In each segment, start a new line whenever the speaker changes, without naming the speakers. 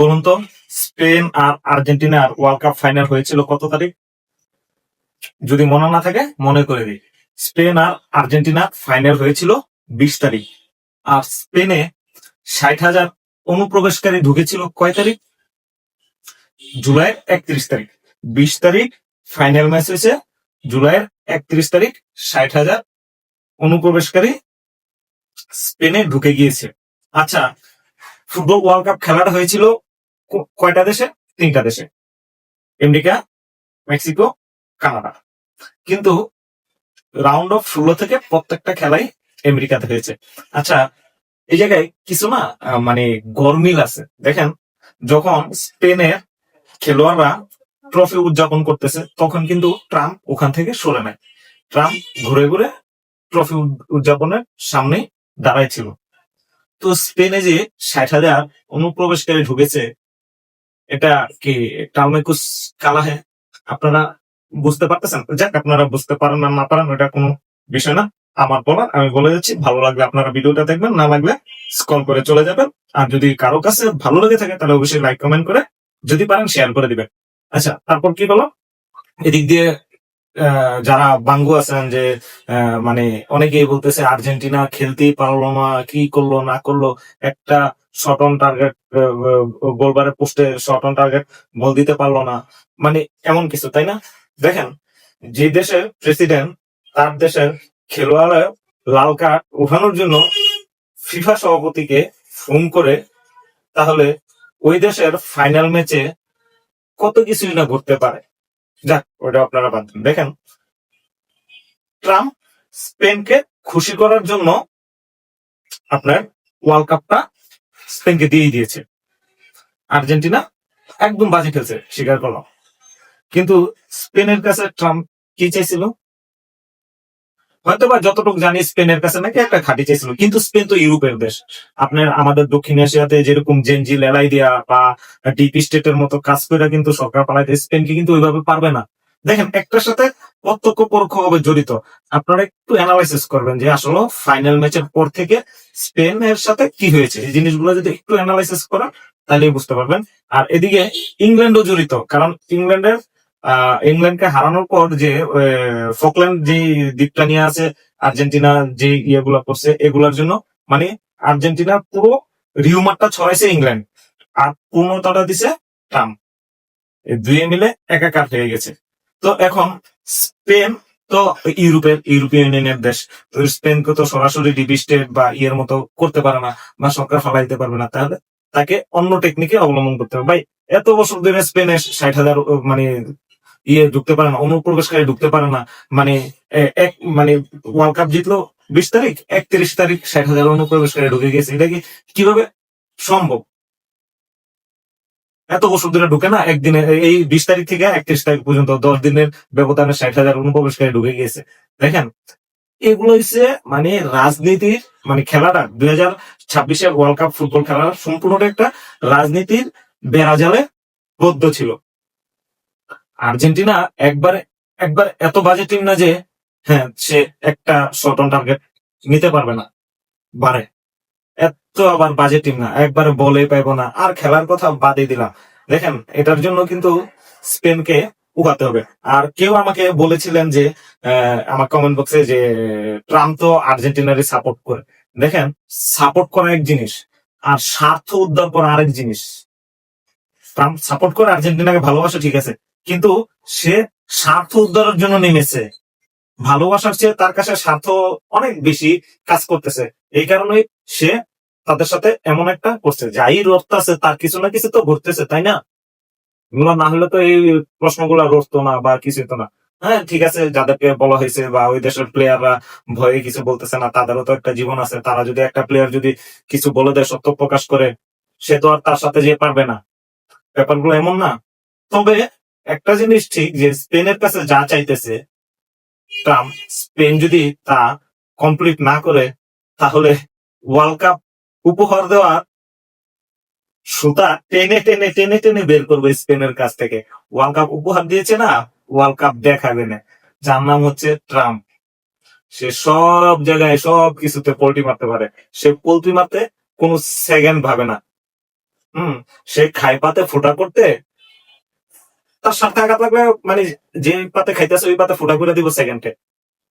বলুন তো, স্পেন আর আর্জেন্টিনার ওয়ার্ল্ড কাপ ফাইনাল হয়েছিল কত তারিখ? যদি মনে না থাকে মনে করে দিই। স্পেন আর আর্জেন্টিনার ফাইনাল হয়েছিল 20 তারিখ। আর স্পেনে 60,000 অনুপ্রবেশকারী ঢুকেছিল কয় তারিখ? জুলাইয়ের 31 তারিখ। 20 তারিখ ফাইনাল ম্যাচ হয়েছে, জুলাইয়ের 31 তারিখ 60,000 অনুপ্রবেশকারী স্পেনে ঢুকে গিয়েছে। আচ্ছা, ফুটবল ওয়ার্ল্ড কাপ খেলাটা হয়েছিল কয়টা দেশে? 3টা দেশে, আমেরিকা, মেক্সিকো, কানাডা। কিন্তু রাউন্ড অফ 16 থেকে প্রত্যেকটা খেলাই আমেরিকাতে হয়েছে। আচ্ছা, এই জায়গায় কিছু না মানে গরমিল আছে। দেখেন, যখন স্পেনের খেলোয়াড়রা ট্রফি উদযাপন করতেছে তখন কিন্তু ট্রাম্প ওখান থেকে সরে নেয়। ট্রাম্প ঘুরে ঘুরে ট্রফি উদযাপনের সামনে দাঁড়ায় ছিল। তো স্পেনে যে 60,000 অনুপ্রবেশকারী ঢুকেছে, এটা কি টালমেকুস কালাহে? আপনারা বুঝতে পারতেছেন? যাক, আপনারা বুঝতে পারেন না না পারেন ওটা কোনো বিষয় না। আমার বলার আমি বলে যাচ্ছি, ভালো লাগলে আপনারা ভিডিওটা দেখবেন, না লাগলে স্ক্রল করে চলে যাবেন। আর যদি কারো কাছে ভালো লেগে থাকে তাহলে অবশ্যই লাইক কমেন্ট করে, যদি পারেন শেয়ার করে দিবেন। আচ্ছা, তারপর কি হলো? এদিক দিয়ে যারা বাঙ্গু আছেন যে মানে অনেকেই বলতেছে আর্জেন্টিনা খেলতেই পারলো না, কি করলো না করলো, একটা শট অন টার্গেট, গোলবারের পোস্টে শট অন টার্গেট বল দিতে পারলো না, মানে এমন কিছু, তাই না? দেখেন, যে দেশের প্রেসিডেন্ট তার দেশের খেলোয়াড়ের লাল কার্ড উঠানোর জন্য ফিফা সভাপতিকে ফোন করে, তাহলে ওই দেশের ফাইনাল ম্যাচে কত কিছুই না ঘটতে পারে। যাক, ওটা আপনারা বাদ দিন। দেখেন, ট্রাম্প স্পেনকে খুশি করার জন্য আপনার ওয়ার্ল্ড কাপটা স্পেনকে দিয়ে দিয়েছে। আর্জেন্টিনা একদম বাজে খেলছে, স্বীকার করলাম। কিন্তু স্পেনের কাছে ট্রাম্প কি চাইছিল? হয়তোবা যতটুকু জানি স্পেনের কাছে নাকি একটা খাঁটি চাইছিল, কিন্তু স্পেন তো ইউরোপের দেশ। আপনার আমাদের দক্ষিণ এশিয়াতে যেরকম জেনজি লেলাই দেয়া বা ডিপ স্টেটের মতো কাজ করে কিন্তু সরকার পালাইতে, স্পেনকে কিন্তু ওইভাবে পারবে না। দেখেন, একটার সাথে প্রত্যক্ষ পরোক্ষ ভাবে জড়িত। আপনারা একটু অ্যানালাইসিস করবেন যে আসলে ফাইনাল ম্যাচের পর থেকে স্পেনের সাথে কি হয়েছে। এই জিনিসগুলো যদি একটু অ্যানালাইসিস করেন তাহলে বুঝতে পারবেন। আর এদিকে ইংল্যান্ডও জড়িত, কারণ ইংল্যান্ডকে হারানোর পর যে ফকল্যান্ড যে দ্বীপটা নিয়ে আছে আর্জেন্টিনা, যে ইয়েগুলা করছে এগুলার জন্য, মানে আর্জেন্টিনা পুরো রিউমারটা ছড়াইছে ইংল্যান্ড, আর পূর্ণতাটা দিছে ট্রাম্প। এই দুয়ে মিলে একাকার হয়ে গেছে। তো এখন স্পেন তো ইউরোপিয়ান ইউনিয়নের দেশ, তো স্পেনকে তো সরাসরি ডিপ স্টেট বা ইয়ের মতো করতে পারে না, বা সরকার ফালাই দিতে পারবে না। তাহলে তাকে অন্য টেকনিকে অবলম্বন করতে হবে। ভাই, এত বছর ধরে স্পেনে 60,000 মানে ইয়ে ঢুকতে পারে না, অনুপ্রবেশকারী ঢুকতে পারে না, মানে এক মানে ওয়ার্ল্ড কাপ জিতলো 20 তারিখ, 31 তারিখ 60,000 অনুপ্রবেশকারী ঢুকে গেছে। এটা কি কিভাবে সম্ভব? এত বছর ধরে ঢুকে না একদিনে, এই 20 তারিখ থেকে 31 তারিখ পর্যন্ত 10 দিনের ব্যবধানে 60,000 অনুপ্রবেশকারী ঢুকে গিয়েছে। দেখেন, এগুলো হচ্ছে মানে রাজনীতির, মানে খেলাটা 2026-এর ওয়ার্ল্ড কাপ ফুটবল খেলা সম্পূর্ণটা একটা রাজনীতির বেড়াজালে বদ্ধ ছিল। আর্জেন্টিনা একবার একবার এত বাজে টিম না যে হ্যাঁ সে একটা শট অন টার্গেট নিতে পারবে না, বারে এত আবার বাজে টিম না, একবারে বলে পাইবো না। আর খেলার কথা বাদই দিলাম। দেখেন, এটার জন্য কিন্তু স্পেনকে উগাতে হবে। আর কেউ আমাকে বলেছিলেন যে আমার কমেন্ট বক্সে যে ট্রাম্প তো আর্জেন্টিনারই সাপোর্ট করে। দেখেন, সাপোর্ট করা এক জিনিস আর স্বার্থ উদ্ধার করা আরেক জিনিস। ট্রাম্প সাপোর্ট করে আর্জেন্টিনাকে ভালোবাসে, ঠিক আছে, কিন্তু সে স্বার্থ উদ্ধারের জন্য নেমেছে। ভালোবাসার চেয়ে তার কাছে স্বার্থ অনেক বেশি কাজ করতেছে। এই কারণে সে তাদের সাথে এমন একটা করছে, যাই রটতেছে তার কিছু না কিছু তো ঘটতেছে, তাই না? এগুলো না হলে তো এই প্রশ্নগুলো রটতো না বা কিছু হতো না। হ্যাঁ, ঠিক আছে, যাদেরকে বলা হয়েছে বা ওই দেশের প্লেয়াররা ভয়ে কিছু বলতেছে না, তাদেরও তো একটা জীবন আছে। তারা যদি, একটা প্লেয়ার যদি কিছু বলে দেয়, সত্য প্রকাশ করে, সে তো আর তার সাথে যেতে পারবে না। ব্যাপারগুলো এমন না। তবে একটা জিনিস ঠিক, যে স্পেনের কাছে যা চাইতেছে ট্রাম্প, স্পেন যদি তা কমপ্লিট না করে, তাহলে ওয়ার্ল্ড কাপ উপহার দেওয়ার সুতা টেনে টেনে টেনে টেনে বের করবে স্পেনের কাছ থেকে। ওয়ার্ল্ড কাপ উপহার দিয়েছে না, ওয়ার্ল্ড কাপ দেখাবে না, যার নাম হচ্ছে ট্রাম্প। সে সব জায়গায় সব কিছুতে পোল্টি মারতে পারে। সে পোল্ট্রি মারতে কোনো সেকেন্ড ভাবে না। সে খাই পাতে ফুটা করতে তার সাথে আঘাত লাগবে, মানে যে পাতে খাইতেছে ওই পাতে ফুটা করে দিব সেকেন্ডে।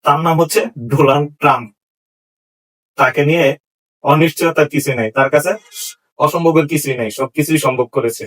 তার নাম হচ্ছে ডোনাল্ড ট্রাম্প। তাকে নিয়ে অনিশ্চয়তার কিছু নাই, তার কাছে অসম্ভবের কিছুই নাই, সবকিছুই সম্ভব করেছে।